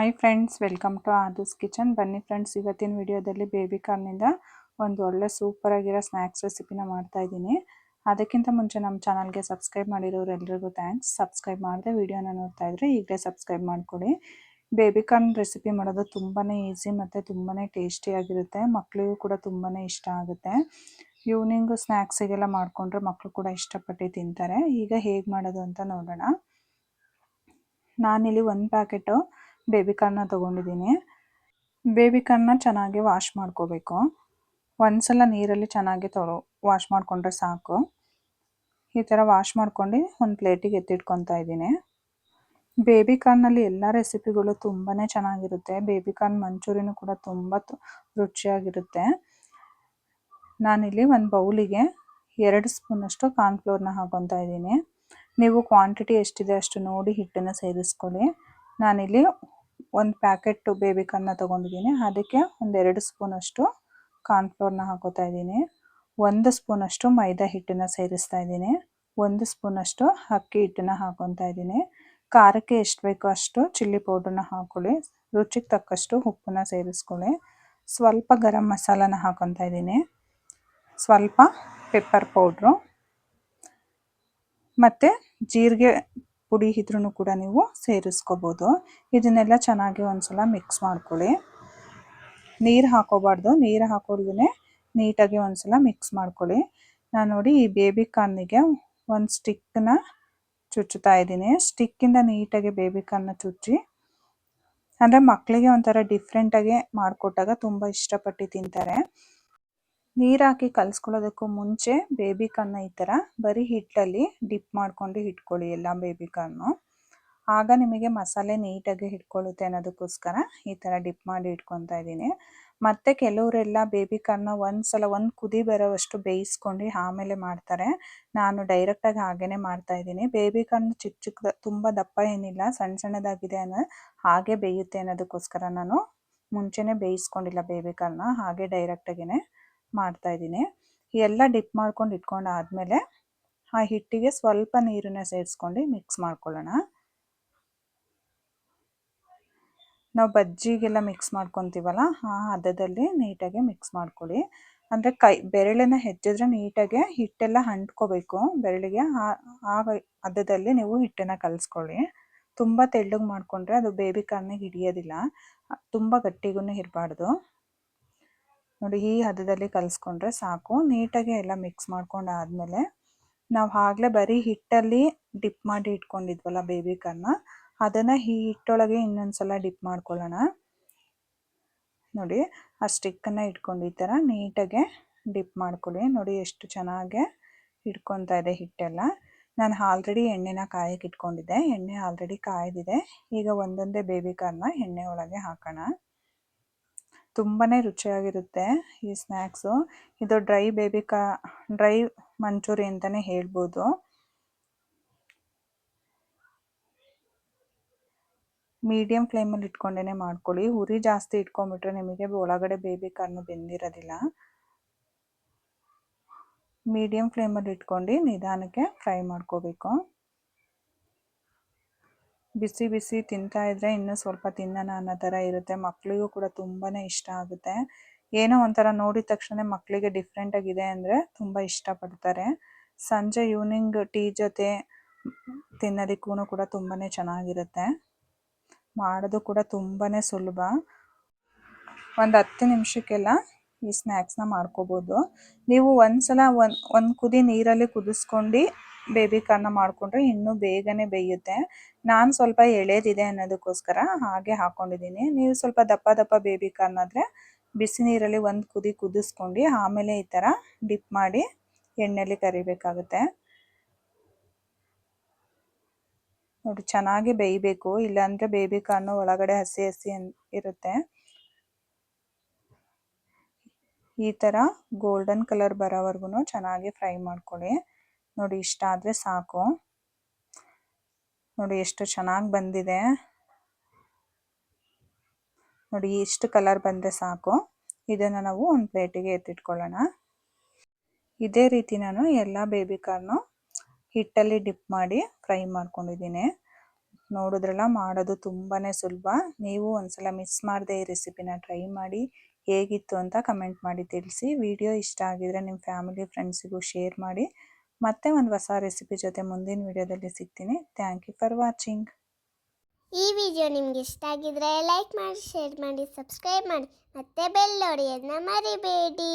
Hi friends, welcome to Aadu's kitchen. ಬನ್ನಿ friends, ಇವತ್ತಿನ ವಿಡಿಯೋದಲ್ಲಿ ಬೇಬಿ ಕಾರ್ನಿಂದ ಒಂದು ಒಳ್ಳೆ ಸೂಪರಾಗಿರೋ ಸ್ನ್ಯಾಕ್ಸ್ ರೆಸಿಪಿನ ಮಾಡ್ತಾ ಇದ್ದೀನಿ. ಅದಕ್ಕಿಂತ ಮುಂಚೆ ನಮ್ಮ ಚಾನಲ್ಗೆ ಸಬ್ಸ್ಕ್ರೈಬ್ ಮಾಡಿರೋರು ಎಲ್ರಿಗೂ ಥ್ಯಾಂಕ್ಸ್. ಸಬ್ಸ್ಕ್ರೈಬ್ ಮಾಡಿದೆ ವಿಡಿಯೋನ ನೋಡ್ತಾ ಇದ್ರೆ ಈಗಲೇ ಸಬ್ಸ್ಕ್ರೈಬ್ ಮಾಡ್ಕೊಳ್ಳಿ. ಬೇಬಿ ಕಾರ್ನ್ ರೆಸಿಪಿ ಮಾಡೋದು ತುಂಬಾ ಈಸಿ ಮತ್ತು ತುಂಬಾ ಟೇಸ್ಟಿಯಾಗಿರುತ್ತೆ. ಮಕ್ಕಳಿಗೂ ಕೂಡ ತುಂಬಾ ಇಷ್ಟ ಆಗುತ್ತೆ. ಈವ್ನಿಂಗು ಸ್ನ್ಯಾಕ್ಸಿಗೆಲ್ಲ ಮಾಡಿಕೊಂಡ್ರೆ ಮಕ್ಕಳು ಕೂಡ ಇಷ್ಟಪಟ್ಟು ತಿಂತಾರೆ. ಈಗ ಹೇಗೆ ಮಾಡೋದು ಅಂತ ನೋಡೋಣ. ನಾನಿಲ್ಲಿ ಒಂದು ಪ್ಯಾಕೆಟು ಬೇಬಿ ಕಾರ್ನ ತೊಗೊಂಡಿದ್ದೀನಿ. ಬೇಬಿ ಕಾರ್ನ ಚೆನ್ನಾಗಿ ವಾಶ್ ಮಾಡ್ಕೋಬೇಕು. ಒಂದ್ಸಲ ನೀರಲ್ಲಿ ಚೆನ್ನಾಗಿ ವಾಶ್ ಮಾಡಿಕೊಂಡ್ರೆ ಸಾಕು. ಈ ಥರ ವಾಶ್ ಮಾಡ್ಕೊಂಡು ಒಂದು ಪ್ಲೇಟಿಗೆ ಎತ್ತಿಟ್ಕೊತಾ ಇದ್ದೀನಿ. ಬೇಬಿ ಕಾರ್ನಲ್ಲಿ ಎಲ್ಲ ರೆಸಿಪಿಗಳು ತುಂಬಾ ಚೆನ್ನಾಗಿರುತ್ತೆ. ಬೇಬಿ ಕಾರ್ನ್ ಮಂಚೂರಿನೂ ಕೂಡ ತುಂಬ ರುಚಿಯಾಗಿರುತ್ತೆ. ನಾನಿಲ್ಲಿ ಒಂದು ಬೌಲಿಗೆ 2 ಸ್ಪೂನಷ್ಟು ಕಾರ್ನ್ಫ್ಲೋರ್ನ ಹಾಕೊತಾ ಇದ್ದೀನಿ. ನೀವು ಕ್ವಾಂಟಿಟಿ ಎಷ್ಟಿದೆ ಅಷ್ಟು ನೋಡಿ ಹಿಟ್ಟನ್ನು ಸೇರಿಸ್ಕೊಳ್ಳಿ. ನಾನಿಲ್ಲಿ ಒಂದು ಪ್ಯಾಕೆಟ್ ಬೇಬಿ ಕಾರ್ನ ತೊಗೊಂಡಿದ್ದೀನಿ. ಅದಕ್ಕೆ ಒಂದು 2 ಸ್ಪೂನಷ್ಟು ಕಾರ್ನ್ಫ್ಲೋರ್ನ ಹಾಕೋತಾ ಇದ್ದೀನಿ. 1 ಸ್ಪೂನಷ್ಟು ಮೈದಾ ಹಿಟ್ಟನ್ನು ಸೇರಿಸ್ತಾ ಇದ್ದೀನಿ. 1 ಸ್ಪೂನಷ್ಟು ಅಕ್ಕಿ ಹಿಟ್ಟನ್ನು ಹಾಕೊತಾ ಇದ್ದೀನಿ. ಖಾರಕ್ಕೆ ಎಷ್ಟು ಬೇಕೋ ಅಷ್ಟು ಚಿಲ್ಲಿ ಪೌಡ್ರನ್ನ ಹಾಕ್ಕೊಳ್ಳಿ. ರುಚಿಗೆ ತಕ್ಕಷ್ಟು ಉಪ್ಪನ್ನ ಸೇರಿಸ್ಕೊಳ್ಳಿ. ಸ್ವಲ್ಪ ಗರಂ ಮಸಾಲನ ಹಾಕೊತಾ ಇದ್ದೀನಿ. ಸ್ವಲ್ಪ ಪೆಪ್ಪರ್ ಪೌಡ್ರು ಮತ್ತು ಜೀರಿಗೆ ಪುಡಿ ಇದ್ರೂ ಕೂಡ ನೀವು ಸೇರಿಸ್ಕೋಬೋದು. ಇದನ್ನೆಲ್ಲ ಚೆನ್ನಾಗಿ ಒಂದ್ಸಲ ಮಿಕ್ಸ್ ಮಾಡ್ಕೊಳ್ಳಿ. ನೀರು ಹಾಕೋಬಾರ್ದು, ನೀರು ಹಾಕೋದೇ ನೀಟಾಗಿ ಒಂದ್ಸಲ ಮಿಕ್ಸ್ ಮಾಡ್ಕೊಳ್ಳಿ. ನಾನು ನೋಡಿ ಈ ಬೇಬಿ ಕಾರ್ನಿಗೆ ಒಂದು ಸ್ಟಿಕ್ಕನ್ನ ಚುಚ್ಚುತ್ತಾ ಇದ್ದೀನಿ. ಸ್ಟಿಕ್ಕಿಂದ ನೀಟಾಗಿ ಬೇಬಿ ಕಾರ್ನ ಚುಚ್ಚಿ, ಅಂದರೆ ಮಕ್ಕಳಿಗೆ ಒಂಥರ ಡಿಫ್ರೆಂಟಾಗಿ ಮಾಡಿಕೊಟ್ಟಾಗ ತುಂಬ ಇಷ್ಟಪಟ್ಟು ತಿಂತಾರೆ. ನೀರು ಹಾಕಿ ಕಲಿಸ್ಕೊಳ್ಳೋದಕ್ಕೂ ಮುಂಚೆ ಬೇಬಿ ಕಾರ್ನ ಈ ಥರ ಬರೀ ಹಿಟ್ಟಲ್ಲಿ ಡಿಪ್ ಮಾಡ್ಕೊಂಡು ಇಟ್ಕೊಳ್ಳಿ ಎಲ್ಲ ಬೇಬಿ ಕಾರ್ನು. ಆಗ ನಿಮಗೆ ಮಸಾಲೆ ನೀಟಾಗಿ ಹಿಡ್ಕೊಳ್ಳುತ್ತೆ ಅನ್ನೋದಕ್ಕೋಸ್ಕರ ಈ ಥರ ಡಿಪ್ ಮಾಡಿ ಇಟ್ಕೊತಾ ಇದ್ದೀನಿ. ಮತ್ತು ಕೆಲವರೆಲ್ಲ ಬೇಬಿ ಕಾರ್ನ ಒಂದು ಕುದಿ ಬರೋವಷ್ಟು ಬೇಯಿಸ್ಕೊಂಡು ಆಮೇಲೆ ಮಾಡ್ತಾರೆ. ನಾನು ಡೈರೆಕ್ಟಾಗಿ ಹಾಗೇ ಮಾಡ್ತಾಯಿದ್ದೀನಿ. ಬೇಬಿ ಕಾರ್ನ್ ಚಿಕ್ಕ ಚಿಕ್ಕ ತುಂಬ ದಪ್ಪ ಏನಿಲ್ಲ, ಸಣ್ಣ ಸಣ್ಣದಾಗಿದೆ ಹಾಗೆ ಬೇಯುತ್ತೆ ಅನ್ನೋದಕ್ಕೋಸ್ಕರ ನಾನು ಮುಂಚೆನೇ ಬೇಯಿಸ್ಕೊಂಡಿಲ್ಲ ಬೇಬಿ ಕಾರ್ನ, ಹಾಗೆ ಡೈರೆಕ್ಟಾಗಿಯೇ ಮಾಡ್ತಾಯಿದ್ದೀನಿ. ಎಲ್ಲ ಡಿಪ್ ಮಾಡ್ಕೊಂಡು ಇಟ್ಕೊಂಡಾದಮೇಲೆ ಆ ಹಿಟ್ಟಿಗೆ ಸ್ವಲ್ಪ ನೀರನ್ನ ಸೇರಿಸ್ಕೊಂಡು ಮಿಕ್ಸ್ ಮಾಡ್ಕೊಳ್ಳೋಣ. ನಾವು ಬಜ್ಜಿಗೆಲ್ಲ ಮಿಕ್ಸ್ ಮಾಡ್ಕೊತೀವಲ್ಲ ಆ ಹದದಲ್ಲಿ ನೀಟಾಗಿ ಮಿಕ್ಸ್ ಮಾಡ್ಕೊಳ್ಳಿ. ಅಂದರೆ ಬೆರಳನ್ನು ಹೆಚ್ಚಿದ್ರೆ ನೀಟಾಗಿ ಹಿಟ್ಟೆಲ್ಲ ಅಂಟ್ಕೋಬೇಕು ಬೆರಳಿಗೆ. ಆ ಹದದಲ್ಲಿ ನೀವು ಹಿಟ್ಟನ್ನು ಕಲಿಸ್ಕೊಳ್ಳಿ. ತುಂಬ ತೆಳ್ಳಗೆ ಮಾಡಿಕೊಂಡ್ರೆ ಅದು ಬೇಬಿ ಕಾರ್ನಿಗೆ ಹಿಡಿಯೋದಿಲ್ಲ. ತುಂಬ ಗಟ್ಟಿಗೂ ಇರಬಾರ್ದು. ನೋಡಿ, ಈ ಹದದಲ್ಲಿ ಕಲಿಸ್ಕೊಂಡ್ರೆ ಸಾಕು. ನೀಟಾಗಿ ಎಲ್ಲ ಮಿಕ್ಸ್ ಮಾಡ್ಕೊಂಡಾದಮೇಲೆ ನಾವು ಆಗಲೇ ಬರೀ ಹಿಟ್ಟಲ್ಲಿ ಡಿಪ್ ಮಾಡಿ ಇಟ್ಕೊಂಡಿದ್ವಲ್ಲ ಬೇಬಿ ಕಾರ್ನ, ಅದನ್ನು ಈ ಹಿಟ್ಟೊಳಗೆ ಇನ್ನೊಂದು ಸಲ ಡಿಪ್ ಮಾಡ್ಕೊಳ್ಳೋಣ. ನೋಡಿ, ಆ ಸ್ಟಿಕ್ಕನ್ನು ಇಟ್ಕೊಂಡು ಈ ಥರ ನೀಟಾಗೆ ಡಿಪ್ ಮಾಡ್ಕೊಳ್ಳಿ. ನೋಡಿ ಎಷ್ಟು ಚೆನ್ನಾಗಿ ಇಟ್ಕೊತಾ ಇದೆ ಹಿಟ್ಟೆಲ್ಲ. ನಾನು ಆಲ್ರೆಡಿ ಎಣ್ಣೆನ ಕಾಯಕ್ಕೆ ಇಟ್ಕೊಂಡಿದ್ದೆ. ಎಣ್ಣೆ ಆಲ್ರೆಡಿ ಕಾಯ್ದಿದೆ. ಈಗ ಒಂದೊಂದೇ ಬೇಬಿ ಕಾರ್ನ ಎಣ್ಣೆ ಒಳಗೆ ಹಾಕೋಣ. ತುಂಬಾ ರುಚಿಯಾಗಿರುತ್ತೆ ಈ ಸ್ನ್ಯಾಕ್ಸು. ಇದು ಡ್ರೈ ಮಂಚೂರಿ ಅಂತಲೇ ಹೇಳ್ಬೋದು. ಮೀಡಿಯಮ್ ಫ್ಲೇಮಲ್ಲಿ ಇಟ್ಕೊಂಡೇ ಮಾಡ್ಕೊಳ್ಳಿ. ಉರಿ ಜಾಸ್ತಿ ಇಟ್ಕೊಂಡ್ಬಿಟ್ರೆ ನಿಮಗೆ ಒಳಗಡೆ ಬೇಬಿ ಕಾರ್ನು ಬೆಂದಿರೋದಿಲ್ಲ. ಮೀಡಿಯಮ್ ಫ್ಲೇಮಲ್ಲಿ ಇಟ್ಕೊಂಡು ನಿಧಾನಕ್ಕೆ ಫ್ರೈ ಮಾಡ್ಕೋಬೇಕು. ಬಿಸಿ ಬಿಸಿ ತಿಂತಾ ಇದ್ದರೆ ಇನ್ನೂ ಸ್ವಲ್ಪ ತಿನ್ನೋಣ ಅನ್ನೋ ಥರ ಇರುತ್ತೆ. ಮಕ್ಕಳಿಗೂ ಕೂಡ ತುಂಬಾ ಇಷ್ಟ ಆಗುತ್ತೆ. ಏನೋ ಒಂಥರ ನೋಡಿದ ತಕ್ಷಣ ಮಕ್ಕಳಿಗೆ ಡಿಫ್ರೆಂಟಾಗಿದೆ ಅಂದರೆ ತುಂಬ ಇಷ್ಟಪಡ್ತಾರೆ. ಸಂಜೆ ಈವ್ನಿಂಗ್ ಟೀ ಜೊತೆ ತಿನ್ನೋದಕ್ಕೂ ಕೂಡ ತುಂಬಾ ಚೆನ್ನಾಗಿರುತ್ತೆ. ಮಾಡೋದು ಕೂಡ ತುಂಬಾ ಸುಲಭ. ಒಂದು 10 ನಿಮಿಷಕ್ಕೆಲ್ಲ ಈ ಸ್ನ್ಯಾಕ್ಸ್ನ ಮಾಡ್ಕೋಬೋದು. ನೀವು ಒಂದ್ಸಲ ಒಂದು ಕುದಿ ನೀರಲ್ಲಿ ಕುದಿಸ್ಕೊಂಡು ಬೇಬಿ ಕಾರ್ನ ಮಾಡಿಕೊಂಡ್ರೆ ಇನ್ನೂ ಬೇಗನೆ ಬೇಯುತ್ತೆ. ನಾನು ಸ್ವಲ್ಪ ಎಳೆದಿದೆ ಅನ್ನೋದಕ್ಕೋಸ್ಕರ ಹಾಗೆ ಹಾಕ್ಕೊಂಡಿದ್ದೀನಿ. ನೀವು ಸ್ವಲ್ಪ ದಪ್ಪ ಬೇಬಿ ಕಾರ್ನ್ ಆದರೆ ಬಿಸಿ ನೀರಲ್ಲಿ ಒಂದು ಕುದಿ ಕುದಿಸ್ಕೊಂಡು ಆಮೇಲೆ ಈ ಥರ ಡಿಪ್ ಮಾಡಿ ಎಣ್ಣೆಯಲ್ಲಿ ಕರಿಬೇಕಾಗುತ್ತೆ. ನೋಡಿ, ಚೆನ್ನಾಗಿ ಬೇಯಬೇಕು, ಇಲ್ಲಾಂದರೆ ಬೇಬಿ ಕಾರ್ನು ಒಳಗಡೆ ಹಸಿ ಇರುತ್ತೆ. ಈ ಥರ ಗೋಲ್ಡನ್ ಕಲರ್ ಬರೋವರೆಗೂ ಚೆನ್ನಾಗಿ ಫ್ರೈ ಮಾಡ್ಕೊಳ್ಳಿ. ನೋಡಿ, ಇಷ್ಟ ಆದರೆ ಸಾಕು. ನೋಡಿ ಎಷ್ಟು ಚೆನ್ನಾಗಿ ಬಂದಿದೆ. ನೋಡಿ, ಇಷ್ಟು ಕಲರ್ ಬಂದರೆ ಸಾಕು. ಇದನ್ನು ನಾವು ಒಂದು ಪ್ಲೇಟಿಗೆ ಎತ್ತಿಟ್ಕೊಳ್ಳೋಣ. ಇದೇ ರೀತಿ ನಾನು ಎಲ್ಲ ಬೇಬಿ ಕಾರ್ನು ಹಿಟ್ಟಲ್ಲಿ ಡಿಪ್ ಮಾಡಿ ಫ್ರೈ ಮಾಡ್ಕೊಂಡಿದ್ದೀನಿ. ನೋಡಿದ್ರಲ್ಲ, ಮಾಡೋದು ತುಂಬಾ ಸುಲಭ. ನೀವು ಒಂದ್ಸಲ ಮಿಸ್ ಮಾಡದೆ ಈ ರೆಸಿಪಿನ ಟ್ರೈ ಮಾಡಿ ಹೇಗಿತ್ತು ಅಂತ ಕಮೆಂಟ್ ಮಾಡಿ ತಿಳಿಸಿ. ವಿಡಿಯೋ ಇಷ್ಟ ಆಗಿದ್ರೆ ನಿಮ್ಮ ಫ್ಯಾಮಿಲಿ ಫ್ರೆಂಡ್ಸಿಗೂ ಶೇರ್ ಮಾಡಿ. ಮತ್ತೆ ಒಂದು ಹೊಸ ರೆಸಿಪಿ ಜೊತೆ ಮುಂದಿನ ವಿಡಿಯೋದಲ್ಲಿ ಸಿಗ್ತೀನಿ. Thank you for watching. ಈ ವಿಡಿಯೋ ನಿಮಗೆ ಇಷ್ಟ ಆಗಿದ್ರೆ ಲೈಕ್ ಮಾಡಿ, ಶೇರ್ ಮಾಡಿ, ಸಬ್ಸ್ಕ್ರೈಬ್ ಮಾಡಿ, ಮತ್ತೆ ಬೆಲ್ ಹೊಡೆಯೋದನ್ನ ಮರಿಬೇಡಿ.